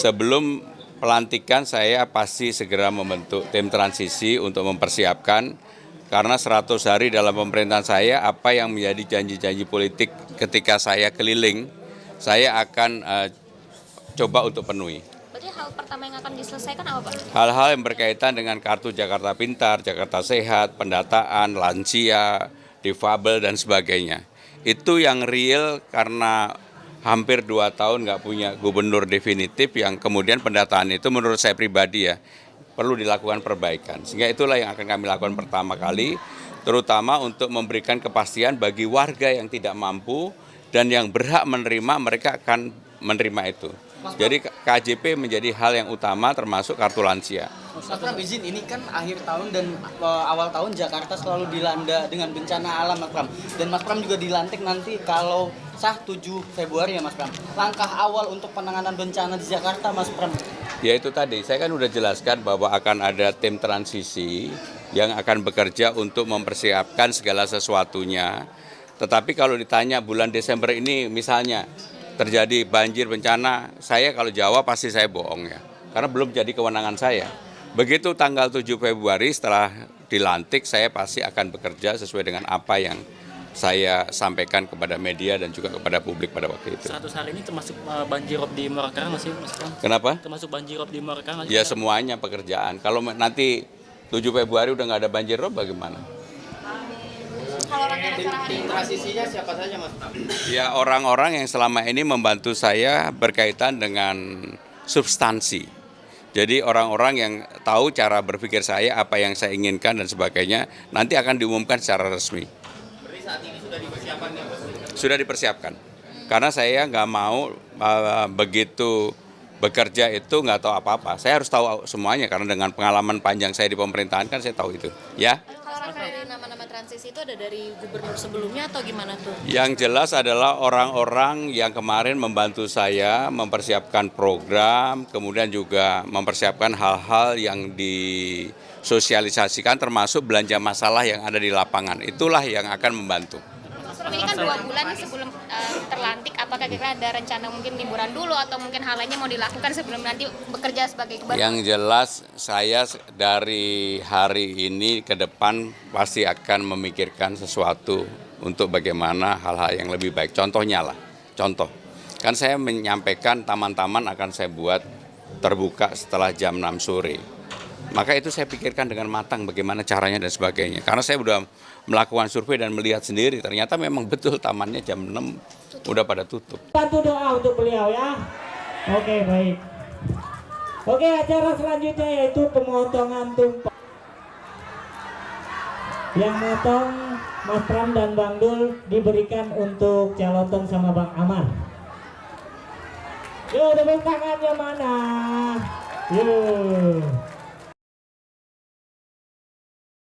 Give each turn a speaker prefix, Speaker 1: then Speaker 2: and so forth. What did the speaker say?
Speaker 1: Sebelum pelantikan saya pasti segera membentuk tim transisi untuk mempersiapkan, karena 100 hari dalam pemerintahan saya, apa yang menjadi janji-janji politik ketika saya keliling, saya akan coba untuk penuhi.
Speaker 2: Berarti hal pertama yang akan diselesaikan apa, Pak?
Speaker 1: Hal-hal yang berkaitan dengan kartu Jakarta Pintar, Jakarta Sehat, pendataan, lansia, difabel, dan sebagainya. Itu yang real karena hampir 2 tahun nggak punya gubernur definitif, yang kemudian pendataan itu menurut saya pribadi ya, perlu dilakukan perbaikan. Sehingga itulah yang akan kami lakukan pertama kali, terutama untuk memberikan kepastian bagi warga yang tidak mampu dan yang berhak menerima, mereka akan menerima itu. Jadi KJP menjadi hal yang utama, termasuk kartu lansia.
Speaker 3: Mas Pram, izin, ini kan akhir tahun dan awal tahun Jakarta selalu dilanda dengan bencana alam, Mas Pram. Dan Mas Pram juga dilantik nanti kalau sah 7 Februari ya, Mas Pram. Langkah awal untuk penanganan bencana di Jakarta, Mas Pram?
Speaker 1: Ya itu tadi, saya kan udah jelaskan bahwa akan ada tim transisi yang akan bekerja untuk mempersiapkan segala sesuatunya. Tetapi kalau ditanya bulan Desember ini misalnya terjadi banjir bencana, saya kalau jawab pasti saya bohong ya. Karena belum jadi kewenangan saya. Begitu tanggal 7 Februari setelah dilantik, saya pasti akan bekerja sesuai dengan apa yang saya sampaikan kepada media dan juga kepada publik pada waktu itu.
Speaker 4: 100 hari ini termasuk banjirop di Morakarang nggak sih, Mas Pram?
Speaker 1: Kenapa?
Speaker 4: Termasuk banjirop di Morakarang nggak sih?
Speaker 1: Ya semuanya pekerjaan. Kalau nanti 7 Februari udah nggak ada banjirop bagaimana?
Speaker 2: Kalau rencana
Speaker 3: Tim transisinya siapa saja, Mas Pram?
Speaker 1: Ya orang-orang yang selama ini membantu saya berkaitan dengan substansi. Jadi orang-orang yang tahu cara berpikir saya, apa yang saya inginkan dan sebagainya, nanti akan diumumkan secara resmi.
Speaker 3: Berarti saat ini sudah dipersiapkan ya, Mas?
Speaker 1: Sudah dipersiapkan. Karena saya nggak mau begitu bekerja itu nggak tahu apa-apa. Saya harus tahu semuanya karena dengan pengalaman panjang saya di pemerintahan kan saya tahu itu. Ya.
Speaker 2: Kalau rencana nama-nama transisi itu ada dari gubernur sebelumnya atau gimana tuh?
Speaker 1: Yang jelas adalah orang-orang yang kemarin membantu saya mempersiapkan program, kemudian juga mempersiapkan hal-hal yang disosialisasikan termasuk belanja masalah yang ada di lapangan. Itulah yang akan membantu.
Speaker 2: Ini kan 2 bulan sebelum terlantik, apakah kira ada rencana mungkin liburan dulu atau mungkin hal lainnya mau dilakukan sebelum nanti bekerja sebagai gubernur?
Speaker 1: Yang jelas saya dari hari ini ke depan pasti akan memikirkan sesuatu untuk bagaimana hal-hal yang lebih baik. Contohnya lah, kan saya menyampaikan taman-taman akan saya buat terbuka setelah jam 6 sore. Maka itu saya pikirkan dengan matang bagaimana caranya dan sebagainya. Karena saya sudah melakukan survei dan melihat sendiri, ternyata memang betul tamannya jam 6 udah pada tutup.
Speaker 5: Bantu doa untuk beliau ya. Oke, baik. Oke, acara selanjutnya yaitu pemotongan tumpeng. Yang motong Mas Pram dan Bang Dul diberikan untuk Calotong sama Bang Amar. Yuk, tepuk tangannya mana? Yuk.